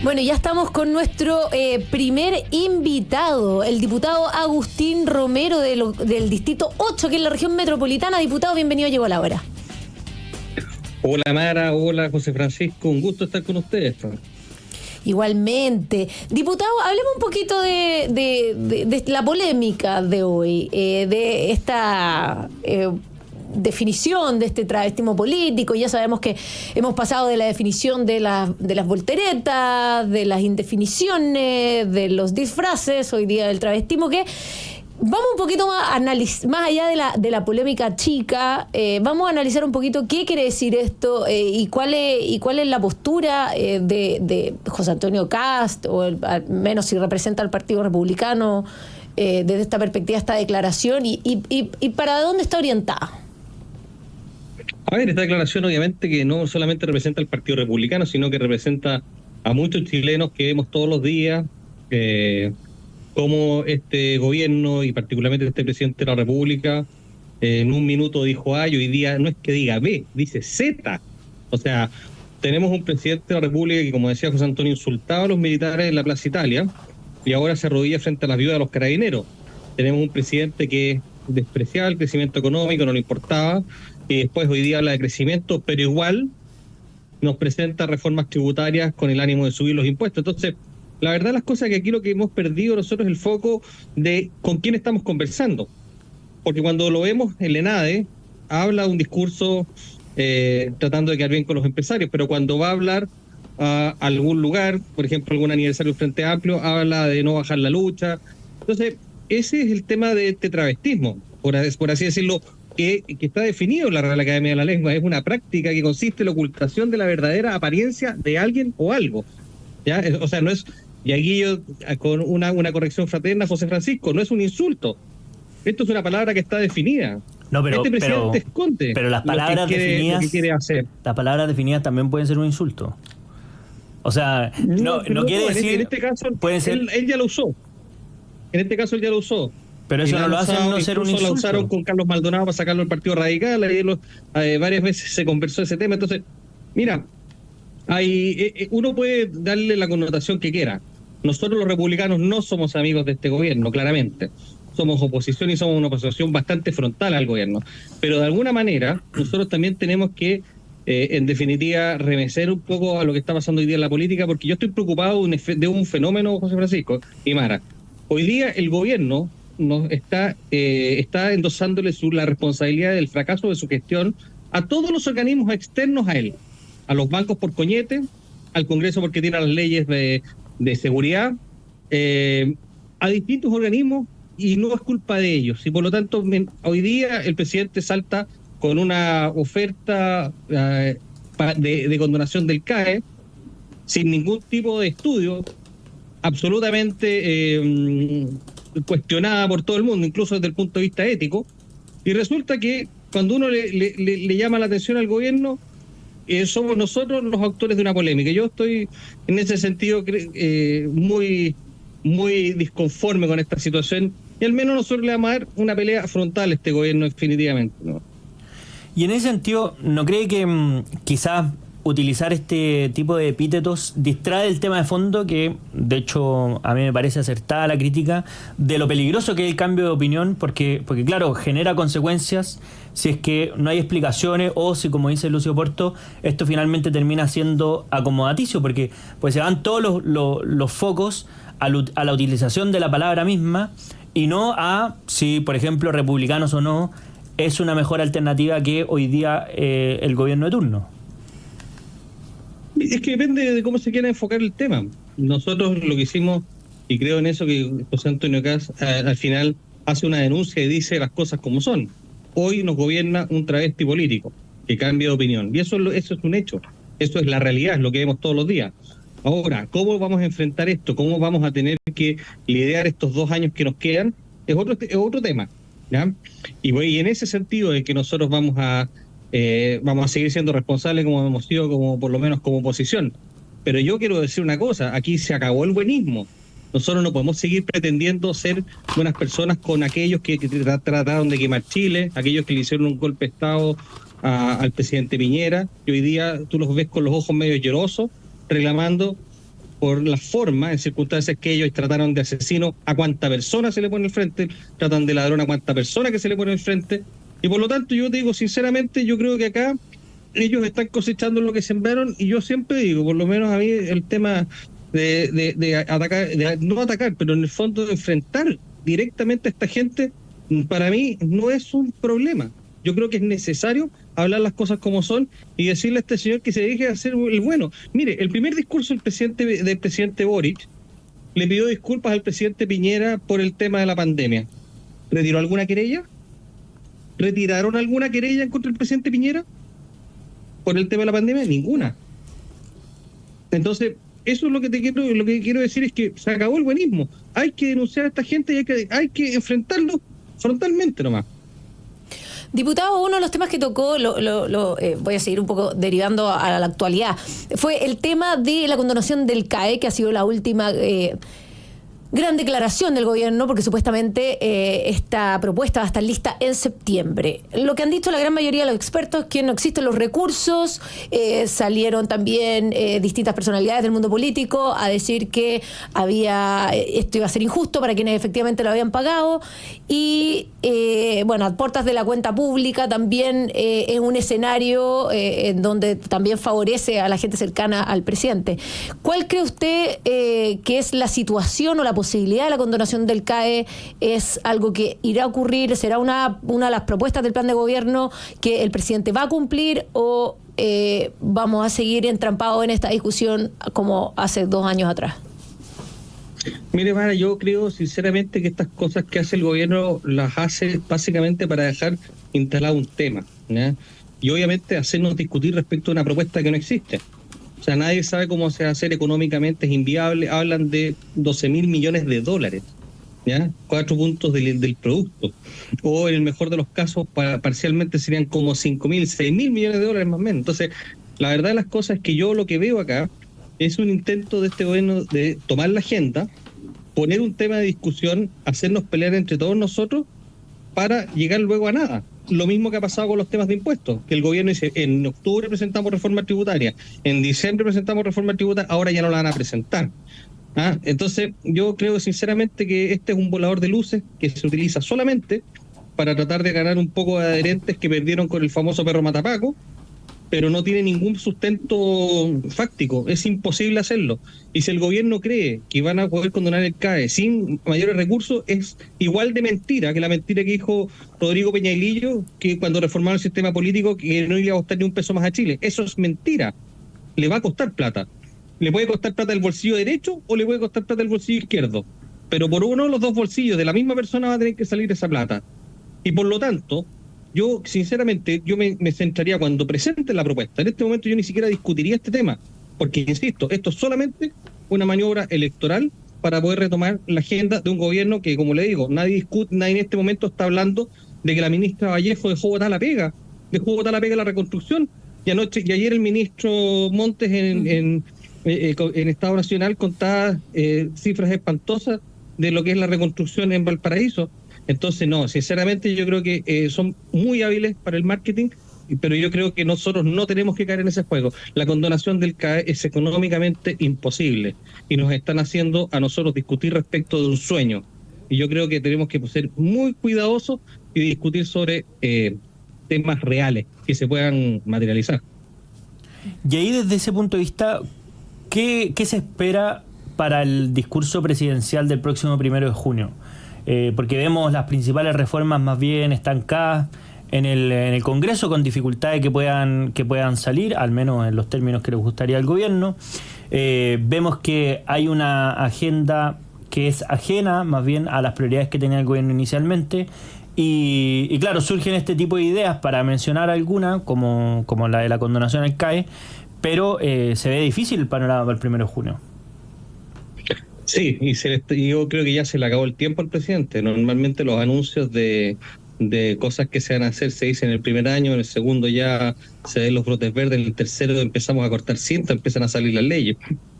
Bueno, ya estamos con nuestro primer invitado, el diputado Agustín Romero del Distrito 8, que es la región metropolitana. Diputado, bienvenido a Llegó la Hora. Hola Mara, hola José Francisco, un gusto estar con ustedes. Igualmente. Diputado, hablemos un poquito de la polémica de hoy, de esta definición de este travestismo político. Ya sabemos que hemos pasado de la definición de las volteretas, de las indefiniciones, de los disfraces, hoy día del travestismo, que vamos un poquito más allá de la polémica chica. Vamos a analizar un poquito qué quiere decir esto y cuál es la postura de José Antonio Kast, o al menos si representa al Partido Republicano, desde esta perspectiva, esta declaración, y para dónde está orientada. A ver, esta declaración obviamente que no solamente representa al Partido Republicano, sino que representa a muchos chilenos que vemos todos los días cómo este gobierno y particularmente este presidente de la República en un minuto dijo A y hoy día no es que diga B, dice Z. O sea, tenemos un presidente de la República que, como decía José Antonio, insultaba a los militares en la Plaza Italia y ahora se arrodilla frente a las viudas de los carabineros. Tenemos un presidente que despreciaba el crecimiento económico, no le importaba, y después hoy día habla de crecimiento, pero igual nos presenta reformas tributarias con el ánimo de subir los impuestos. Entonces, la verdad las cosas es que aquí lo que hemos perdido nosotros es el foco de con quién estamos conversando. Porque cuando lo vemos en la ENADE, habla un discurso tratando de quedar bien con los empresarios, pero cuando va a hablar a algún lugar, por ejemplo, algún aniversario del Frente Amplio, habla de no bajar la lucha. Entonces, ese es el tema de este travestismo, por así decirlo, que está definido en la Real Academia de la Lengua. Es una práctica que consiste en la ocultación de la verdadera apariencia de alguien o algo. ¿Ya? O sea, no es, y aquí yo con una corrección fraterna, José Francisco, no es un insulto. Esto es una palabra que está definida. No, pero, este presidente esconde pero las palabras lo que quiere hacer. Las palabras definidas también pueden ser un insulto. O sea, no quiere decir. En este caso, puede ser, él ya lo usó. En este caso él ya lo usó. Pero eso no lo hace no ser un insulto. La usaron con Carlos Maldonado para sacarlo del Partido Radical. Varias veces se conversó ese tema. Entonces, mira, uno puede darle la connotación que quiera. Nosotros los republicanos no somos amigos de este gobierno, claramente. Somos oposición y somos una oposición bastante frontal al gobierno. Pero de alguna manera, nosotros también tenemos que, en definitiva, remecer un poco a lo que está pasando hoy día en la política, porque yo estoy preocupado de un fenómeno, José Francisco y Mara. Hoy día el gobierno nos está endosándole la responsabilidad del fracaso de su gestión a todos los organismos externos a él, a los bancos por coñete, al Congreso porque tiene las leyes de seguridad, a distintos organismos, y no es culpa de ellos. Y por lo tanto, hoy día el presidente salta con una oferta de condonación del CAE, sin ningún tipo de estudio, absolutamente cuestionada por todo el mundo, incluso desde el punto de vista ético, y resulta que cuando uno le llama la atención al gobierno, somos nosotros los autores de una polémica. Yo estoy en ese sentido muy disconforme con esta situación, y al menos nosotros le vamos a dar una pelea frontal a este gobierno definitivamente, ¿no? Y en ese sentido, ¿no cree que quizás utilizar este tipo de epítetos distrae el tema de fondo, que de hecho a mí me parece acertada la crítica de lo peligroso que es el cambio de opinión, porque claro, genera consecuencias si es que no hay explicaciones, o si, como dice Lucio Porto, esto finalmente termina siendo acomodaticio, porque pues se van todos los focos a la utilización de la palabra misma, y no a si, por ejemplo, republicanos o no, es una mejor alternativa que hoy día el gobierno de turno. Es que depende de cómo se quiera enfocar el tema. Nosotros lo que hicimos, y creo en eso, que José Antonio Kast al final hace una denuncia y dice las cosas como son. Hoy nos gobierna un travesti político que cambia de opinión, y eso es un hecho. Eso es la realidad, es lo que vemos todos los días. Ahora, ¿cómo vamos a enfrentar esto? ¿Cómo vamos a tener que lidiar estos 2 años que nos quedan? Es otro tema, ¿ya? Y en ese sentido es que nosotros vamos a seguir siendo responsables, como hemos sido, como por lo menos como oposición. Pero yo quiero decir una cosa, aquí se acabó el buenismo. Nosotros no podemos seguir pretendiendo ser buenas personas con aquellos que trataron de quemar Chile, aquellos que le hicieron un golpe de Estado al presidente Piñera, y hoy día tú los ves con los ojos medio llorosos, reclamando por la forma, en circunstancias que ellos trataron de asesino a cuánta persona se le pone al frente, tratan de ladrón a cuánta persona que se le pone al frente, y por lo tanto yo te digo sinceramente, yo creo que acá ellos están cosechando lo que sembraron, y yo siempre digo, por lo menos a mí el tema de atacar, de no atacar, pero en el fondo de enfrentar directamente a esta gente, para mí no es un problema. Yo creo que es necesario hablar las cosas como son y decirle a este señor que se deje de hacer el bueno. Mire, el primer discurso del presidente Boric le pidió disculpas al presidente Piñera por el tema de la pandemia. ¿Retiró alguna querella? ¿Retiraron alguna querella contra el presidente Piñera por el tema de la pandemia? Ninguna. Entonces, eso es lo que quiero decir, es que se acabó el buenismo. Hay que denunciar a esta gente y hay que enfrentarlo frontalmente nomás. Diputado, uno de los temas que tocó, voy a seguir un poco derivando a la actualidad, fue el tema de la condonación del CAE, que ha sido la última gran declaración del gobierno, porque supuestamente esta propuesta va a estar lista en septiembre. Lo que han dicho la gran mayoría de los expertos es que no existen los recursos. Salieron también distintas personalidades del mundo político a decir que esto iba a ser injusto para quienes efectivamente lo habían pagado, y bueno, a puertas de la cuenta pública también es un escenario en donde también favorece a la gente cercana al presidente. ¿Cuál cree usted que es la situación o la posibilidad de la condonación del CAE? ¿Es algo que irá a ocurrir? ¿Será una de las propuestas del plan de gobierno que el presidente va a cumplir, o vamos a seguir entrampados en esta discusión como hace 2 años atrás? Mire, Mara, yo creo sinceramente que estas cosas que hace el gobierno las hace básicamente para dejar instalado un tema, ¿ya? Y obviamente hacernos discutir respecto a una propuesta que no existe. O sea, nadie sabe cómo se va a hacer económicamente, es inviable. Hablan de 12.000 millones de dólares, ¿ya? 4 puntos del producto. O en el mejor de los casos, parcialmente serían como 5.000, 6.000 millones de dólares más o menos. Entonces, la verdad de las cosas es que yo lo que veo acá es un intento de este gobierno de tomar la agenda, poner un tema de discusión, hacernos pelear entre todos nosotros para llegar luego a nada. Lo mismo que ha pasado con los temas de impuestos, que el gobierno dice, en octubre presentamos reforma tributaria, en diciembre presentamos reforma tributaria, ahora ya no la van a presentar. Entonces, yo creo sinceramente que este es un volador de luces que se utiliza solamente para tratar de ganar un poco de adherentes que perdieron con el famoso perro matapaco, pero no tiene ningún sustento fáctico, es imposible hacerlo. Y si el gobierno cree que van a poder condonar el CAE sin mayores recursos, es igual de mentira que la mentira que dijo Rodrigo Peñailillo, que cuando reformaron el sistema político, que no iba a costar ni un peso más a Chile. Eso es mentira, le va a costar plata. Le puede costar plata del bolsillo derecho o le puede costar plata del bolsillo izquierdo, pero por uno de los dos bolsillos de la misma persona va a tener que salir esa plata. Y por lo tanto, yo sinceramente me centraría cuando presenten la propuesta. En este momento yo ni siquiera discutiría este tema, porque insisto, esto es solamente una maniobra electoral para poder retomar la agenda de un gobierno que, como le digo, nadie en este momento está hablando de que la ministra Vallejo dejó botar la pega la reconstrucción, y ayer el ministro Montes en Estado Nacional contaba cifras espantosas de lo que es la reconstrucción en Valparaíso. Entonces, no, sinceramente yo creo que son muy hábiles para el marketing, pero yo creo que nosotros no tenemos que caer en ese juego. La condonación del CAE es económicamente imposible y nos están haciendo a nosotros discutir respecto de un sueño. Y yo creo que tenemos que ser muy cuidadosos y discutir sobre temas reales que se puedan materializar. Y ahí, desde ese punto de vista, ¿qué se espera para el discurso presidencial del próximo 1 de junio? Porque vemos las principales reformas más bien estancadas en el Congreso, con dificultades que puedan salir, al menos en los términos que les gustaría al gobierno. Vemos que hay una agenda que es ajena más bien a las prioridades que tenía el gobierno inicialmente, y claro, surgen este tipo de ideas, para mencionar alguna, como la de la condonación al CAE, pero se ve difícil el panorama para el 1 de junio. Sí, yo creo que ya se le acabó el tiempo al presidente. Normalmente los anuncios de cosas que se van a hacer se dicen en el primer año, en el segundo ya se ven los brotes verdes, en el tercero empezamos a cortar cinta, empiezan a salir las leyes.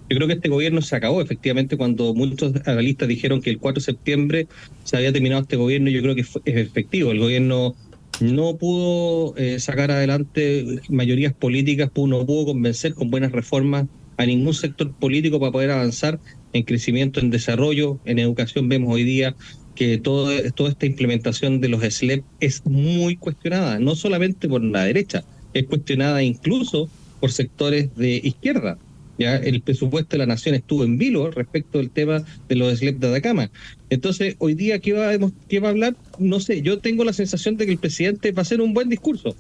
Yo creo que este gobierno se acabó, efectivamente, cuando muchos analistas dijeron que el 4 de septiembre se había terminado este gobierno. Yo creo que es efectivo. El gobierno no pudo sacar adelante mayorías políticas, no pudo convencer con buenas reformas a ningún sector político para poder avanzar en crecimiento, en desarrollo, en educación. Vemos hoy día que toda esta implementación de los SLEP es muy cuestionada, no solamente por la derecha, es cuestionada incluso por sectores de izquierda. Ya el presupuesto de la nación estuvo en vilo respecto del tema de los SLEP de Atacama. Entonces, hoy día, ¿qué va a hablar? No sé, yo tengo la sensación de que el presidente va a hacer un buen discurso.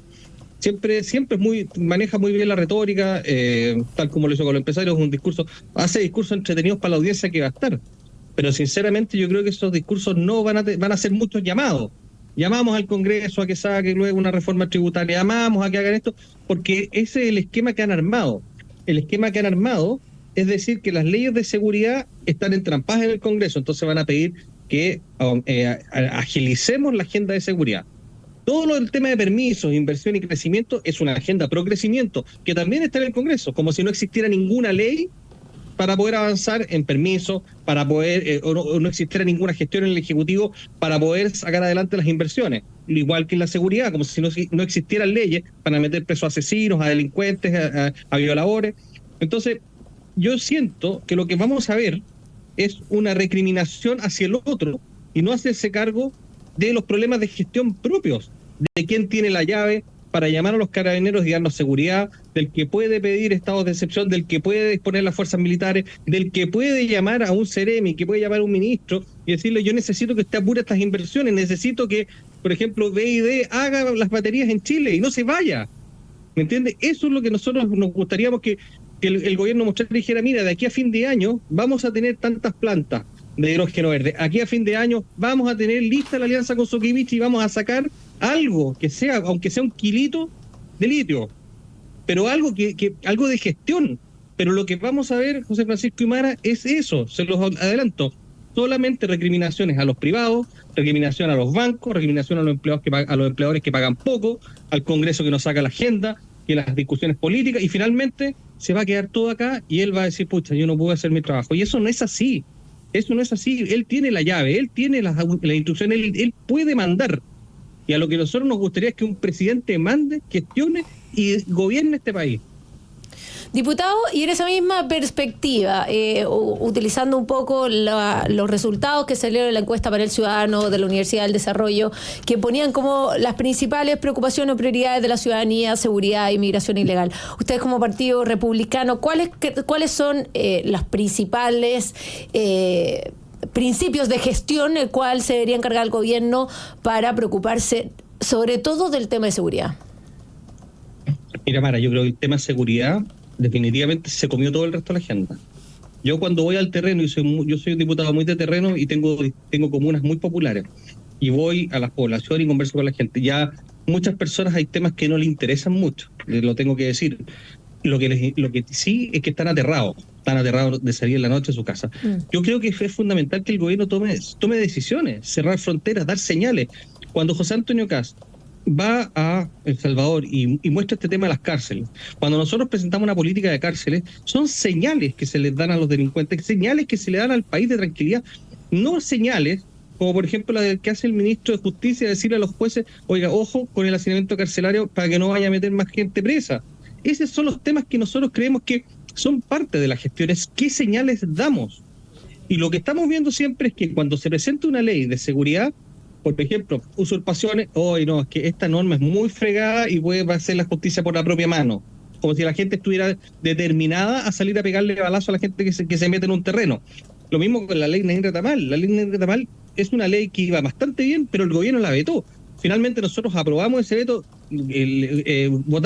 Siempre maneja muy bien la retórica, tal como lo hizo con los empresarios, hace discursos entretenidos para la audiencia que va a estar. Pero sinceramente yo creo que esos discursos no van a ser muchos llamados. Llamamos al Congreso a que saque luego una reforma tributaria, llamamos a que hagan esto, porque ese es el esquema que han armado. El esquema que han armado es decir que las leyes de seguridad están entrampadas en el Congreso, entonces van a pedir que agilicemos la agenda de seguridad. Todo el tema de permisos, inversión y crecimiento es una agenda pro crecimiento que también está en el Congreso, como si no existiera ninguna ley para poder avanzar en permisos, para poder, o no existiera ninguna gestión en el Ejecutivo para poder sacar adelante las inversiones. Igual que en la seguridad, como si no existieran leyes para meter presos a asesinos, a delincuentes, a violadores. Entonces, yo siento que lo que vamos a ver es una recriminación hacia el otro y no hacerse cargo de los problemas de gestión propios, de quién tiene la llave para llamar a los carabineros y darnos seguridad, del que puede pedir estados de excepción, del que puede disponer las fuerzas militares, del que puede llamar a un Ceremi, que puede llamar a un ministro y decirle: yo necesito que usted apure estas inversiones, necesito que, por ejemplo, BID haga las baterías en Chile y no se vaya. ¿Me entiende? Eso es lo que nosotros nos gustaríamos que el gobierno mostrara y dijera: mira, de aquí a fin de año vamos a tener tantas plantas de hidrógeno verde, aquí a fin de año vamos a tener lista la alianza con Sokimich y vamos a sacar algo que sea, aunque sea un kilito de litio, pero algo algo de gestión. Pero lo que vamos a ver, José Francisco y Mara, es eso, se los adelanto, solamente recriminaciones a los privados, recriminación a los bancos, recriminación a los empleadores que pagan poco, al Congreso que nos saca la agenda, que las discusiones políticas, y finalmente se va a quedar todo acá y él va a decir: pucha, yo no puedo hacer mi trabajo. Y eso no es así. Eso no es así. Él tiene la llave, él tiene las instrucciones, él puede mandar. Y a lo que nosotros nos gustaría es que un presidente mande, gestione y gobierne este país. Diputado, y en esa misma perspectiva, utilizando un poco los resultados que salieron de la encuesta para el ciudadano de la Universidad del Desarrollo, que ponían como las principales preocupaciones o prioridades de la ciudadanía: seguridad, inmigración ilegal. Ustedes, como partido republicano, ¿cuáles son las principales principios de gestión el cual se debería encargar el gobierno para preocuparse sobre todo del tema de seguridad? Mira, Mara, yo creo que el tema de seguridad definitivamente se comió todo el resto de la agenda. Yo cuando voy al terreno, yo soy un diputado muy de terreno y tengo comunas muy populares, y voy a las poblaciones y converso con la gente. Ya muchas personas hay temas que no les interesan mucho, lo tengo que decir. Lo que sí es que están aterrados de salir en la noche de su casa. Yo creo que es fundamental que el gobierno tome decisiones, cerrar fronteras, dar señales. Cuando José Antonio Kast va a El Salvador y muestra este tema de las cárceles, cuando nosotros presentamos una política de cárceles, son señales que se les dan a los delincuentes, señales que se le dan al país de tranquilidad, no señales como por ejemplo la que hace el ministro de Justicia, decirle a los jueces: oiga, ojo con el hacinamiento carcelario para que no vaya a meter más gente presa. Esos son los temas que nosotros creemos que son parte de las gestiones. ¿Qué señales damos? Y lo que estamos viendo siempre es que cuando se presenta una ley de seguridad, por ejemplo, usurpaciones, no, es que esta norma es muy fregada y puede hacer la justicia por la propia mano. Como si la gente estuviera determinada a salir a pegarle balazo a la gente que se mete en un terreno. Lo mismo con la ley Nain Retamal. La ley Nain Retamal es una ley que iba bastante bien, pero el gobierno la vetó. Finalmente nosotros aprobamos ese veto,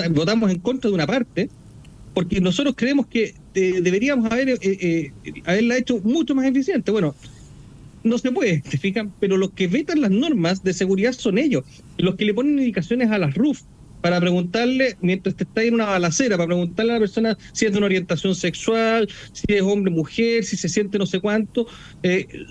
votamos en contra de una parte, porque nosotros creemos que deberíamos haberla hecho mucho más eficiente. Bueno, no se puede, ¿te fijan? Pero los que vetan las normas de seguridad son ellos, los que le ponen indicaciones a las RUF para preguntarle, mientras te está en una balacera, para preguntarle a la persona si es de una orientación sexual, si es hombre, mujer, si se siente no sé cuánto.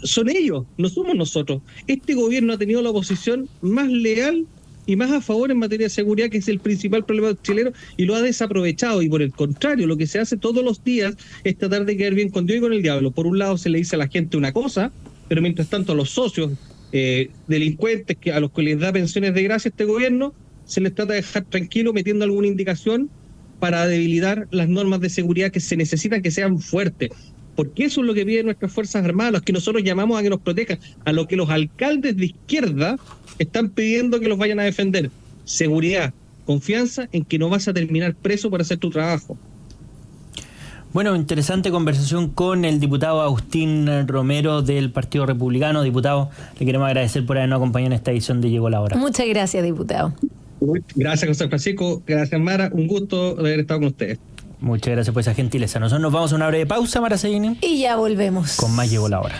Son ellos, no somos nosotros. Este gobierno ha tenido la oposición más leal y más a favor en materia de seguridad, que es el principal problema chileno, y lo ha desaprovechado. Y por el contrario, lo que se hace todos los días es tratar de quedar bien con Dios y con el diablo. Por un lado se le dice a la gente una cosa, pero mientras tanto a los socios delincuentes a los que les da pensiones de gracia este gobierno, se les trata de dejar tranquilo metiendo alguna indicación para debilitar las normas de seguridad que se necesitan que sean fuertes. Porque eso es lo que piden nuestras Fuerzas Armadas, los que nosotros llamamos a que nos protejan, a lo que los alcaldes de izquierda están pidiendo que los vayan a defender. Seguridad, confianza en que no vas a terminar preso por hacer tu trabajo. Bueno, interesante conversación con el diputado Agustín Romero del Partido Republicano. Diputado, le queremos agradecer por habernos acompañado en esta edición de Llegó la Hora. Muchas gracias, diputado. Gracias, José Francisco. Gracias, Mara. Un gusto haber estado con ustedes. Muchas gracias por esa gentileza. Nosotros nos vamos a una breve pausa, Mara Seguini. Y ya volvemos. Con más Llegó la Hora.